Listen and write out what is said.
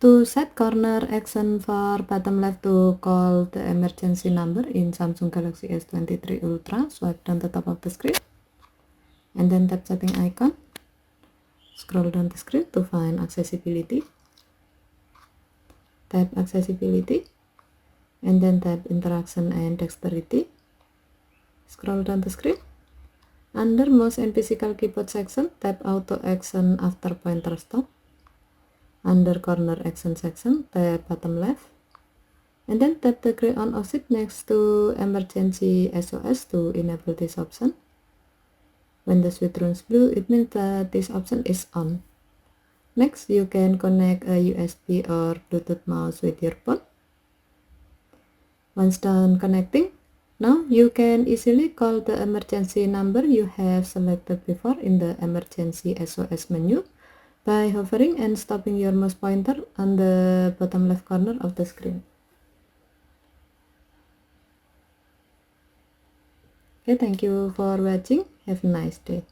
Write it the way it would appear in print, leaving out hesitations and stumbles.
To set corner action for bottom left to call the emergency number in Samsung Galaxy S23 Ultra, swipe down the top of the screen and then tap setting icon. Scroll down the screen to find accessibility. Tap accessibility and then tap interaction and dexterity. Scroll down the screen. Under mouse and physical keyboard section, tap auto action after pointer stop. Under corner action section, tap bottom left and then tap the gray on off switch next to Emergency SOS to enable this option. When the switch turns blue, it means that this option is on. Next, you can connect a USB or Bluetooth mouse with your phone. Once done connecting, now you can easily call the emergency number you have selected before in the Emergency SOS menu by hovering and stopping your mouse pointer on the bottom left corner of the screen. Okay, thank you for watching. Have a nice day.